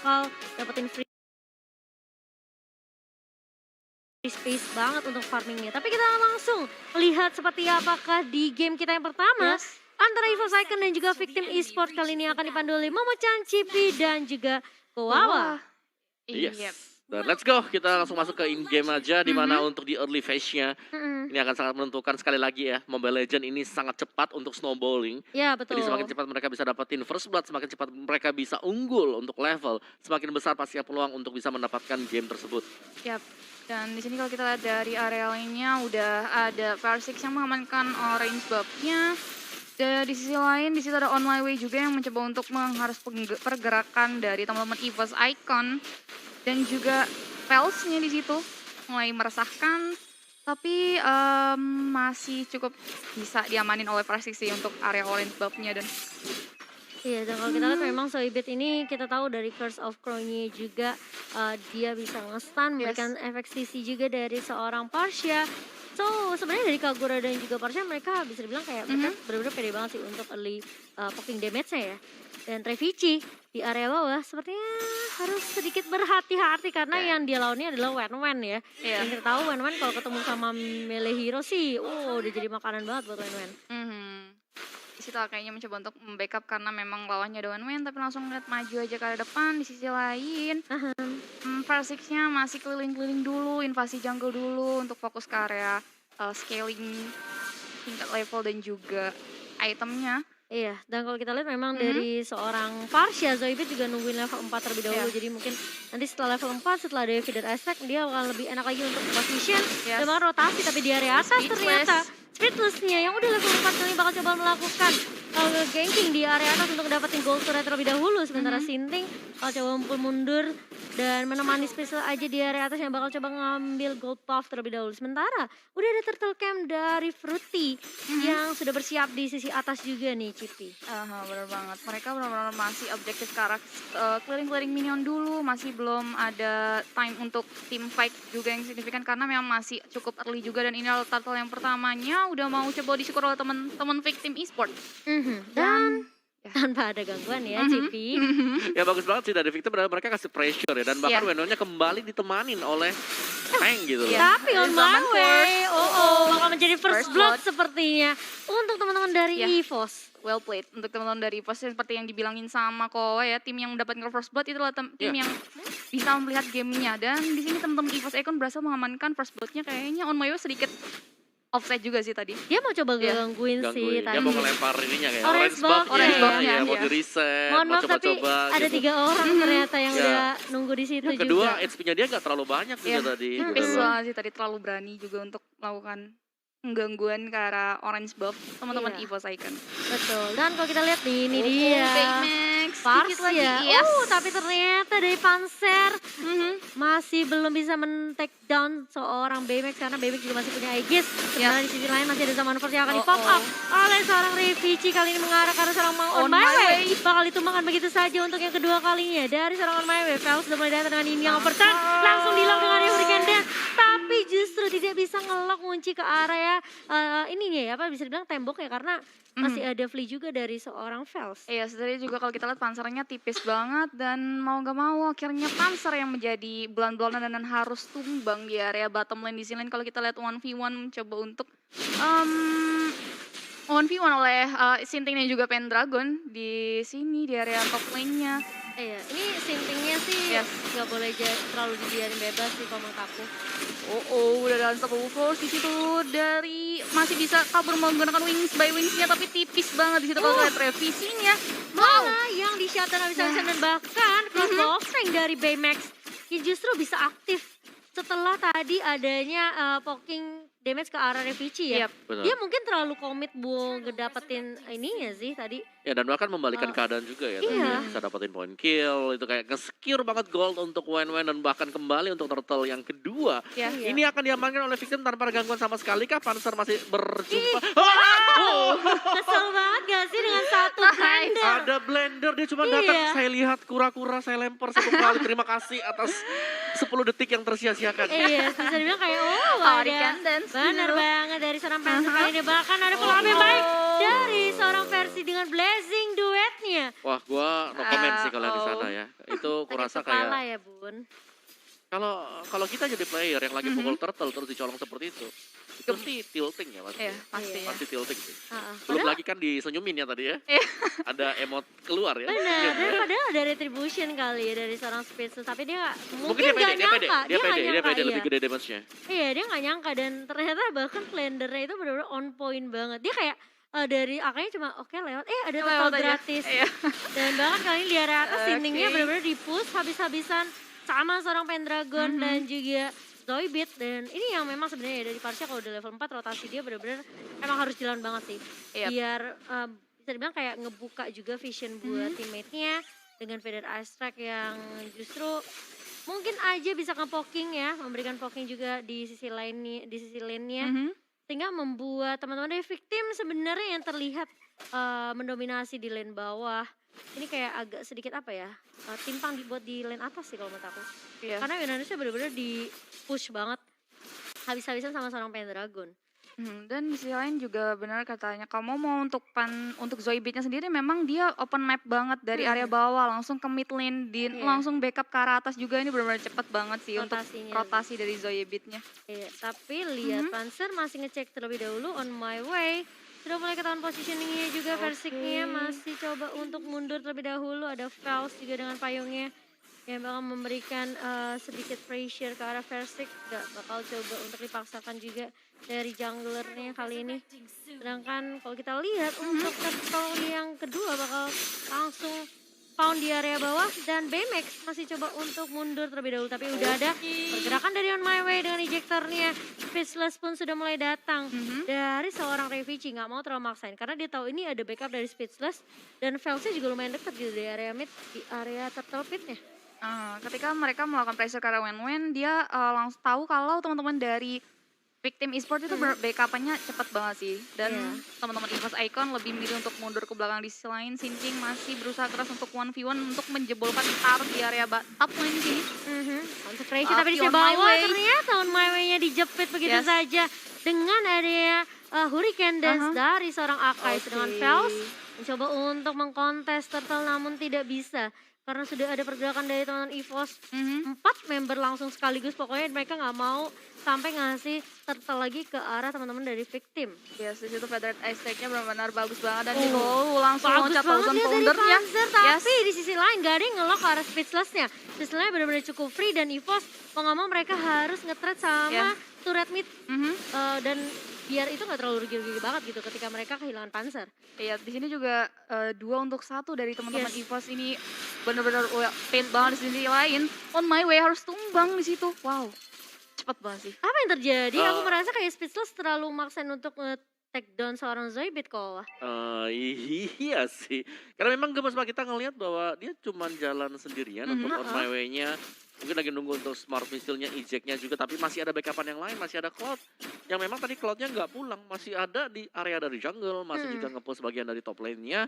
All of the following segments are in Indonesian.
bakal dapetin free space banget untuk farmingnya. Tapi kita langsung lihat seperti apakah di game kita yang pertama Yes. antara EVOS Icon dan juga Victim Esport kali ini akan dipandu oleh Momo-chan, Cipi, dan juga Kowawa. Iya. Yes. Dan let's go, kita langsung masuk ke in-game aja, di mana Mhm. untuk di early phase-nya, Mm-mm. ini akan sangat menentukan sekali lagi ya. Mobile Legends ini sangat cepat untuk snowballing. Ya betul. Jadi semakin cepat mereka bisa dapetin first blood, semakin cepat mereka bisa unggul untuk level, semakin besar pastinya peluang untuk bisa mendapatkan game tersebut. Yap. Dan di sini kalau kita lihat dari area lainnya udah ada Farsix yang mengamankan orange buff-nya. Dan di sisi lain, di situ ada On My Way juga yang mencoba untuk mengharus pergerakan dari teman-teman EVOS Icon. Dan juga Pels-nya di situ mulai meresahkan. Tapi masih cukup bisa diamanin oleh Farsix sih untuk area orange buff-nya. Dan Iya, dan kalau kita lihat memang Soibet ini kita tahu dari Curse of Crown-nya juga dia bisa nge-stun, memberikan efek sisi juga dari seorang Parsha. So sebenarnya dari Kagura dan juga Parsha mereka bisa dibilang kayak mereka benar-benar pede banget sih untuk early poking damage-nya ya. Dan Trevici di area bawah sepertinya harus sedikit berhati-hati karena yang dia lawannya adalah Wen-Wen ya. Iya. Yang kita tahu Wen-Wen kalau ketemu sama melee hero sih, udah jadi makanan banget buat Wen-Wen. Di situ kayaknya mencoba untuk membackup karena memang lawannya ada Wen, tapi langsung lihat maju aja ke depan. Di sisi lain, Farsix-nya masih keliling-keliling dulu, invasi jungle dulu untuk fokus ke area scaling tingkat level dan juga itemnya. Iya, dan kalau kita lihat memang dari seorang Parsha, Zoibit juga nungguin level 4 terlebih dahulu. Jadi mungkin nanti setelah level 4, setelah Devi dan Aspect, dia akan lebih enak lagi untuk position. Dan bahkan rotasi, tapi di area atas ternyata Speedless-nya yang udah level 4 kali bakal coba melakukan ganking di area atas untuk dapetin gold turret terlebih dahulu. Sementara Sinting bakal coba mundur dan menemani Special aja di area atas yang bakal coba ngambil gold buff terlebih dahulu. Sementara udah ada turtle camp dari Fruity yang sudah bersiap di sisi atas juga nih, Cipi. Bener banget. Mereka benar-benar masih objektif ke arah clearing-clearing minion dulu. Masih belum ada time untuk team fight juga yang signifikan karena memang masih cukup early juga. Dan ini adalah turtle yang pertamanya udah mau coba disyukur oleh teman-teman Victim Esport. Dan tanpa ada gangguan ya, Cipi. Ya bagus banget sih dari Victor, mereka kasih pressure ya, dan bahkan Wenonya kembali ditemanin oleh Tank gitu loh. Tapi on my way, bakal menjadi first blood sepertinya untuk teman-teman dari EVOS. Well played untuk teman-teman dari EVOS, seperti yang dibilangin sama Kowa ya, tim yang mendapatkan first blood itu adalah tim yang bisa melihat gamenya. Dan di sini teman-teman EVOS Icon berhasil mengamankan first bloodnya, kayaknya On My Way sedikit offside juga sih tadi. Dia mau coba gangguin sih tadi. Dia mau ngelempar ininya kayak orange buff-nya, mau di reset, mohon mau maaf tapi coba-coba ada gitu. 3 orang ternyata yang udah nunggu di situ juga. Kedua, HP-nya dia nggak terlalu banyak juga tadi. Tipis banget sih tadi, terlalu berani juga untuk melakukan penggangguan ke arah orange buff teman-teman EVOS Icon. Betul, dan kalau kita lihat nih, ini dia Baymax, Pars lagi. ya. Tapi ternyata dari Panzer masih belum bisa men-take down seorang Baymax karena Baymax juga masih punya Aegis. Sementara di sisi lain masih ada Zaman Force yang akan di-pop up oleh seorang Revici, kali ini mengarah ke arah seorang On My Way. Bakal ditumbangkan begitu saja untuk yang kedua kalinya dari seorang On My Way. Fel sudah mulai datang dengan ini yang overturn, langsung di-lock dengan Hurricane Dance. Tapi justru tidak bisa nge-lock ngunci ke area ininya ya, apa bisa dibilang tembok ya, karena masih ada flee juga dari seorang Fels. Iya, sebenarnya juga kalau kita lihat pansernya tipis banget dan mau gak mau akhirnya Panzer yang menjadi bulan-bulanan dan harus tumbang di area bottom lane. Di sini kalau kita lihat 1v1 mencoba untuk 1v1 oleh Sinting dan juga Pendragon di sini di area top lane-nya. Iya, ini Sintingnya sih nggak boleh terlalu dibiarin bebas sih kalau menurut aku. Udah ada unstoppable force di situ, dari masih bisa kabur menggunakan wings by wingsnya, tapi tipis banget di situ kalau lihat revisinya. Mana yang di shutdown habis-habisan dan bahkan cross offering dari Baymax yang justru bisa aktif setelah tadi adanya poking damage ke arah Revici ya. Dia mungkin terlalu komit buat ngedapetin ininya sih tadi. Ya, dan bahkan membalikan keadaan juga ya. Tadi bisa dapetin point kill, itu kayak nge-secure banget gold untuk Wen-Wen dan bahkan kembali untuk turtle yang kedua. Ini akan diamankan oleh Victim tanpa ada gangguan sama sekali kah? Panzer masih berjumpa. Kesel banget gak sih dengan satu blender? Ada blender, dia cuma datang, saya lihat kura-kura, saya lempar 1 kali. Terima kasih atas 10 detik yang tersia-siakan. Iya, bisa dibilang kayak ada. Dance. Bener banget dari seorang Panzer kali ini, bahkan ada pulang yang baik. dari seorang versi dengan Blazing duetnya. Wah, gua no comment sih kalau di sana ya. Itu kurasa Sakit kepala kayak ya Bun. kalau kita jadi player yang lagi pukul turtle terus dicolong seperti itu sih tilting ya pasti. Iya, pastinya. Pasti tilting sih. Heeh. Belum lagi kan disenyumin ya tadi ya. Iya. Ada emot keluar ya. Benar, dan padahal ada retribution kali ya dari seorang Speedsters, tapi dia Mungkin mungkin nggak nyangka, dia nggak pede, nyangka, lebih iya. gede damage-nya. Iya, dia nggak nyangka dan ternyata bahkan Flandernya itu benar-benar on point banget. Dia kayak dari angkanya cuma oke lewat, ada total Lewat aja. gratis. Iya. Dan bahkan kali ini di area atas Oke. sindingnya benar-benar di-push habis-habisan sama seorang Pendragon dan juga Zoidberg. Dan ini yang memang sebenarnya dari Parsha kalau udah level 4 rotasi dia benar-benar emang harus jalan banget sih. Yap. Biar bisa dibilang kayak ngebuka juga vision buat teammate-nya dengan Vader Astrek yang justru mungkin aja bisa nge-poking ya, memberikan poking juga di sisi lainnya, di sisi lane-nya. Sehingga membuat teman-teman dari victim sebenarnya yang terlihat mendominasi di lane bawah. Ini kayak agak sedikit apa ya, timpang dibuat di lane atas sih kalau menurut aku. Iya. Karena Indonesia benar-benar di push banget habis-habisan sama seorang Pendragon. Dan di sisi lain juga benar katanya kamu mau untuk Zoidberg-nya sendiri memang dia open map banget dari area bawah langsung ke mid lane langsung backup ke arah atas juga, ini benar-benar cepet banget sih Rotasinya. untuk rotasi dari Zoidberg-nya. Iya, tapi lihat Panzer masih ngecek terlebih dahulu on my way. Sudah mulai ketahuan positioningnya juga, Versiknya masih coba untuk mundur terlebih dahulu. Ada Faust juga dengan payungnya yang bakal memberikan sedikit pressure ke arah Versik. Gak bakal coba untuk dipaksakan juga dari junglernya kali ini. Sedangkan kalau kita lihat untuk turtle yang kedua bakal langsung pound di area bawah dan Baymax masih coba untuk mundur terlebih dahulu, tapi udah ada pergerakan dari on my way dengan ejectornya. Speechless pun sudah mulai datang dari seorang Revici, nggak mau terlalu maksain karena dia tahu ini ada backup dari Speechless dan Felsnya juga lumayan dekat gitu di area mid, di area turtle pitnya. Ketika mereka melakukan pressure ke arah Wen, dia langsung tahu kalau teman-teman dari Victim Esports itu backup-nya cepet banget sih. Dan teman-teman EVOS Icon lebih milih untuk mundur ke belakang. Di sisi lain, Sinjing masih berusaha keras untuk 1v1 untuk menjebolkan taruh di area top lane di sini. Untuk pressure tapi di sisi bawah ternyata on my way-nya dijepit begitu saja. Dengan adanya Hurricane Dance dari seorang Akai. Sedangkan Faust mencoba untuk mengkontes Turtle namun tidak bisa. Karena sudah ada pergerakan dari teman-teman EVOS, 4 member langsung sekaligus, pokoknya mereka nggak mau sampai ngasih Turtle lagi ke arah teman-teman dari victim. Yes, di situ Feathered Aspect-nya benar-benar bagus banget dan langsung Bagus loncat banget dia dari poundernya. Panzer, tapi di sisi lain gak ada yang nge-lock ke arah Speechless-nya. Speechless-nya benar-benar cukup free dan EVOS mau nggak mau mereka harus nge-trade sama turret mid. Dan biar itu nggak terlalu rugi-rugi banget gitu ketika mereka kehilangan Panzer. Iya, di sini juga 2-1 dari teman-teman EVOS ini benar-benar pain banget. Di sini lain. On my way harus tumbang di situ. Wow, cepat banget sih. Apa yang terjadi? Aku merasa kayak Speechless terlalu maksain untuk take down seorang Zoidberg kok. Iya sih. Karena memang gemes banget kita ngelihat bahwa dia cuma jalan sendirian untuk on my way-nya. Mungkin lagi nunggu untuk smart missile-nya, eject-nya juga. Tapi masih ada backupan yang lain, masih ada Cloud. Yang memang tadi Cloud-nya nggak pulang. Masih ada di area dari jungle, masih juga nge-push bagian dari top lane-nya.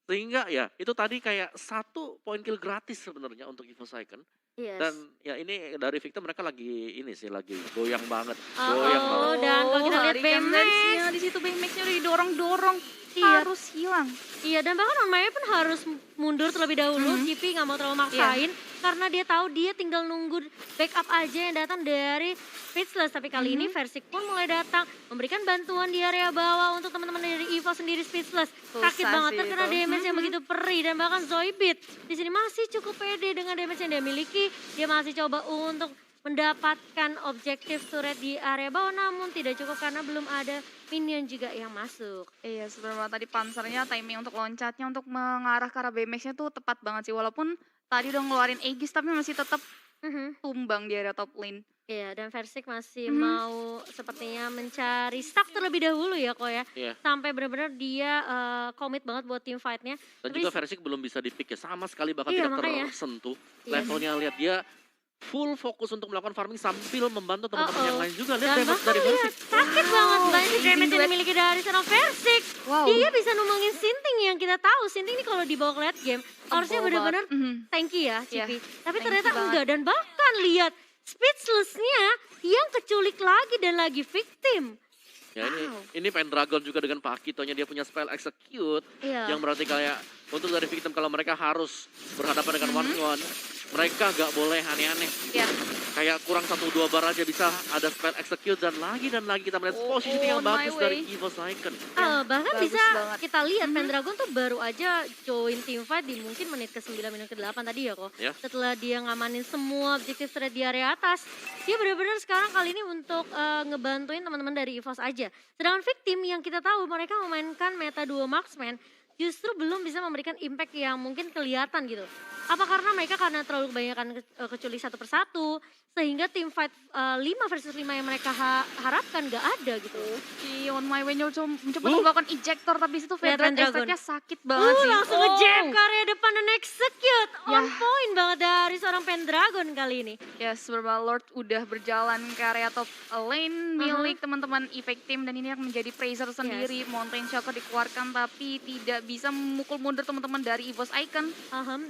Sehingga ya itu tadi kayak 1 point kill gratis sebenarnya untuk EVOS Icon. Dan ya ini dari Victor mereka lagi ini sih lagi goyang banget. Goyang banget. Dan kalau kita lihat Baymax, di situ Baymax-nya udah didorong-dorong. Harus hilang. Iya, dan bahkan on my way pun harus mundur terlebih dahulu. Cipi nggak mau terlalu maksain karena dia tahu dia tinggal nunggu backup aja yang datang dari Speechless. Tapi kali ini Versik pun mulai datang memberikan bantuan di area bawah untuk teman-teman dari EVO sendiri. Speechless sakit banget terkena damage yang begitu perih dan bahkan Zoidberg di sini masih cukup pede dengan damage yang dia miliki. Dia masih coba untuk mendapatkan objektif turret di area bawah namun tidak cukup karena belum ada minion juga yang masuk. Iya, sebenarnya tadi Panzernya timing untuk loncatnya untuk mengarah ke arah BMX-nya tuh tepat banget sih. Walaupun tadi udah ngeluarin Aegis tapi masih tetap tumbang di area top lane. Iya, dan Versik masih mau sepertinya mencari stack terlebih dahulu ya kok ya. Sampai benar-benar dia komit banget buat team fight-nya. Dan juga Versik belum bisa di-pick ya, sama sekali bahkan tidak tersentuh. Levelnya lihat dia full fokus untuk melakukan farming sambil membantu teman-teman yang lain juga. Lihat damage dari Versik. Sakit banget banyak damage yang dimiliki dari seorang Versik. Dia bisa numbangin Sinting yang kita tahu. Sinting ini kalau dibawa ke late game harusnya benar-benar tanky ya Cipi. Tapi ternyata enggak, dan bahkan lihat Speechless-nya yang keculik lagi dan lagi victim. Ya ini Pendragon juga dengan Pakitonya dia punya spell execute Iya. yang berarti kayak untuk dari victim kalau mereka harus berhadapan dengan one-one, mereka gak boleh aneh-aneh. Ya. Kayak kurang 1-2 bar aja bisa ada spell execute dan lagi kita melihat posisi yang on my bagus way. dari Evo's Icon. Bahkan bagus bisa banget. kita lihat Pendragon tuh baru aja join team fight di mungkin menit ke-9, menit ke-8 tadi ya kok. Ya. Setelah dia ngamanin semua objektif threat di area atas, dia benar-benar sekarang kali ini untuk ngebantuin teman-teman dari EVOS aja. Sedangkan victim yang kita tahu mereka memainkan meta duo marksman, justru belum bisa memberikan impact yang mungkin kelihatan gitu. Apa karena mereka terlalu kebanyakan kecuali satu persatu, sehingga tim fight 5 versus 5 yang mereka harapkan gak ada gitu. Si On My Way mencoba untuk melakukan ejector tapi situ Fedra Pendragon. efeknya sakit banget sih. Langsung nge-jab ke area depan dan execute. Ya. On point banget dari seorang Pendragon kali ini. Yes, beberapa Lord udah berjalan ke area top lane milik teman-teman Epic Team dan ini akan menjadi praiser sendiri. Mountain Shocker dikeluarkan tapi tidak bisa memukul mundur teman-teman dari EVOS Icon.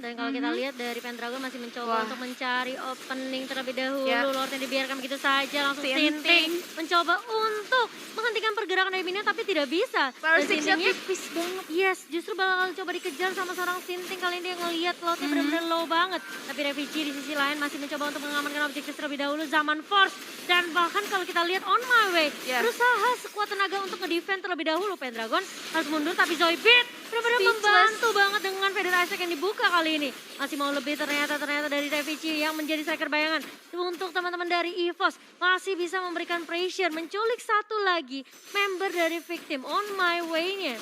Dan kalau kita lihat dari Pendragon masih mencoba untuk mencari opening terlebih dahulu. Ya. Lordnya dibiarkan begitu saja, langsung Sinting. Sinting mencoba untuk menghentikan pergerakan dari minion tapi tidak bisa. Power Dan Six-nya Sintingnya, tipis banget. yes, justru bakal coba dikejar sama seorang Sinting. Kali ini dia ngelihat Lordnya benar-benar low banget. Tapi Refugee di sisi lain masih mencoba untuk mengamankan objektif terlebih dahulu. Zaman Force dan bahkan kalau kita lihat On My Way berusaha sekuat tenaga untuk nge-defend terlebih dahulu. Pendragon harus mundur tapi Zoidberg benar-benar membantu banget dengan Feder Isaac yang dibuka kali ini. Masih mau lebih ternyata dari Refugee yang menjadi striker bayangan. Untuk teman-teman dari EVOS masih bisa memberikan pressure, menculik satu lagi member dari victim On My Way-nya.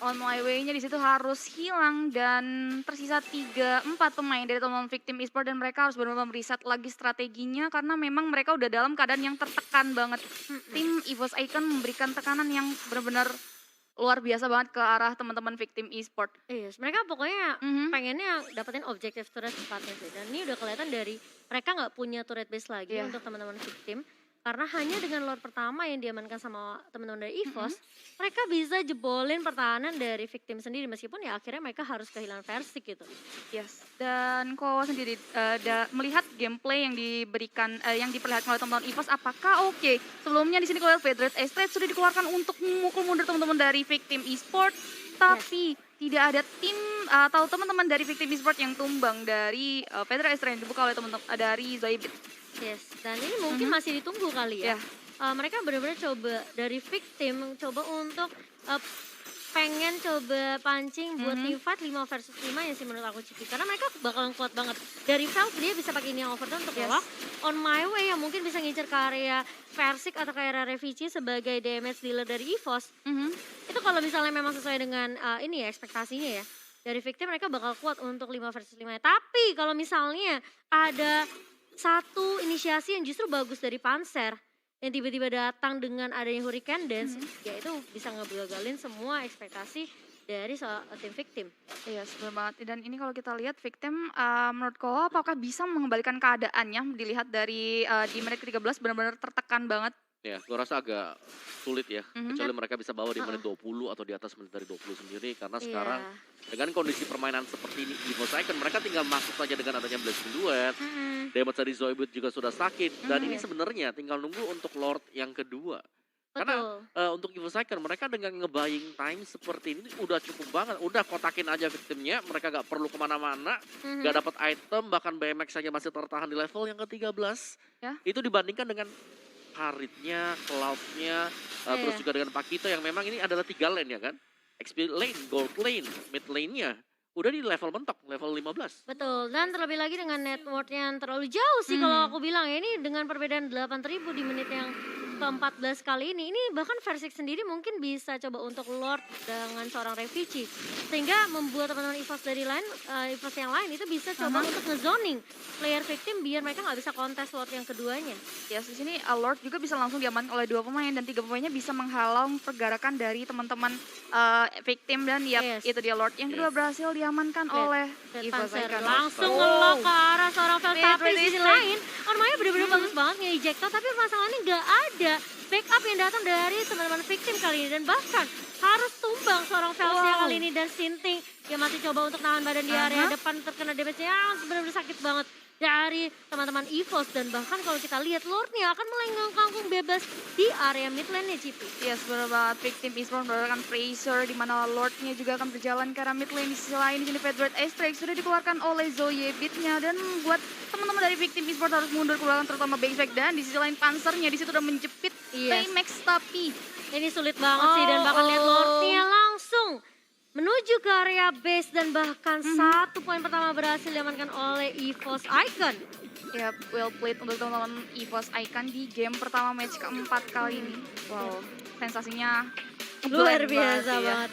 On My Way-nya di situ harus hilang dan tersisa 3-4 pemain dari teman-teman victim e-sport dan mereka harus benar-benar meriset lagi strateginya karena memang mereka udah dalam keadaan yang tertekan banget. Tim EVOS Icon memberikan tekanan yang benar-benar luar biasa banget ke arah teman-teman victim e-sport. Yes, mereka pokoknya pengennya dapetin objektif turret cepatnya sih. Dan ini udah kelihatan dari mereka nggak punya turret base lagi untuk teman-teman victim. Karena hanya dengan Lord pertama yang diamankan sama teman-teman dari EVOS, mereka bisa jebolin pertahanan dari victim sendiri. Meskipun ya akhirnya mereka harus kehilangan Versik gitu. Yes, dan Kowa sendiri melihat gameplay yang diberikan, yang diperlihatkan oleh teman-teman EVOS, apakah oke? Sebelumnya di sini kalau Fedred Estrade sudah dikeluarkan untuk memukul mundur teman-teman dari victim e-sport, tapi tidak ada tim atau teman-teman dari victim e-sport yang tumbang dari Fedred Estrade yang dibuka oleh teman-teman dari Zoidberg. Yes, dan ini mungkin masih ditunggu kali ya. Mereka benar-benar coba dari victim, coba untuk pengen coba pancing buat team fight 5 versus 5 yang sih menurut aku Ciki. Karena mereka bakalan kuat banget. Dari Valve dia bisa pakai ini yang overturn untuk ngelok. On My Way yang mungkin bisa ngincer ke area Versik atau ke area Refugee sebagai damage dealer dari EVOS. Itu kalau misalnya memang sesuai dengan ini ya ekspektasinya ya. Dari victim mereka bakal kuat untuk 5 versus 5. Tapi kalau misalnya ada satu inisiasi yang justru bagus dari Panzer yang tiba-tiba datang dengan adanya Hurricane Dance, ya itu bisa ngegagalin semua ekspektasi dari tim victim. Iya, benar banget. Dan ini kalau kita lihat victim, menurut Kowa apakah bisa mengembalikan keadaannya? Dilihat dari di menit ke-13 benar-benar tertekan banget. Ya, gue rasa agak sulit ya, kecuali mereka bisa bawa di menit 20 atau di atas menit dari 20 sendiri. Karena sekarang dengan kondisi permainan seperti ini, EVOS Icon mereka tinggal masuk saja dengan adanya Blessing Duet. Damage dari Zoidberg juga sudah sakit. Dan ini sebenarnya tinggal nunggu untuk Lord yang kedua. Karena untuk EVOS Icon mereka dengan nge-buying time seperti ini udah cukup banget. Udah kotakin aja victimnya, mereka gak perlu kemana-mana. Gak dapat item, bahkan BMX saja masih tertahan di level yang ke-13. Itu dibandingkan dengan Karitnya, Cloud-nya, terus juga dengan Pakito yang memang ini adalah 3 lane ya kan. XP lane, Gold lane, mid lane-nya. Udah di level mentok, level 15. Betul, dan terlebih lagi dengan network yang terlalu jauh sih kalau aku bilang ya. Ini dengan perbedaan 8.000 di menit yang ke-14 kali ini bahkan Versik sendiri mungkin bisa coba untuk Lord dengan seorang Refugee. Sehingga membuat teman-teman EVOS dari EVOS yang lain itu bisa coba untuk ngezoning player victim biar mereka nggak bisa kontes Lord yang keduanya. Ya, di sini Lord juga bisa langsung diamankan oleh 2 pemain dan 3 pemainnya bisa menghalau pergerakan dari teman-teman victim dan itu dia Lord. Yang kedua berhasil diamankan oleh EVOS Icon. Langsung ngelok ke arah seorang Vel. Tapi di sisi lain, Ormanya bener-bener bagus banget nge-ejector, tapi masalahnya nggak ada backup yang datang dari teman-teman victim kali ini. Dan bahkan harus tumbang seorang Velsia kali ini dan Sinting Dia masih coba untuk nahan badan di area depan, terkena damage-nya yang benar-benar sakit banget dari teman-teman EVOS. Dan bahkan kalau kita lihat Lordnya akan melenggang kangkung bebas di area mid lane-nya GP. Yes, benar banget. Victim Esports mendapatkan Fraser, di mana Lordnya juga akan berjalan ke arah mid lane. Di sisi lain, di sini Fedred Astrax sudah dikeluarkan oleh Zoe Beat-nya. Dan buat teman-teman dari Victim Esports harus mundur ke belakang, terutama Backpack. Dan di sisi lain Pansernya di situ udah menjepit Baymax, tapi ini sulit banget sih, dan bahkan lihat Lordnya langsung menuju ke area base, dan bahkan 1 poin pertama berhasil diamankan oleh EVOS Icon. ya well played untuk teman-teman EVOS Icon di game pertama match keempat kali ini. Wow, sensasinya Luar blend biasa banget ya. banget.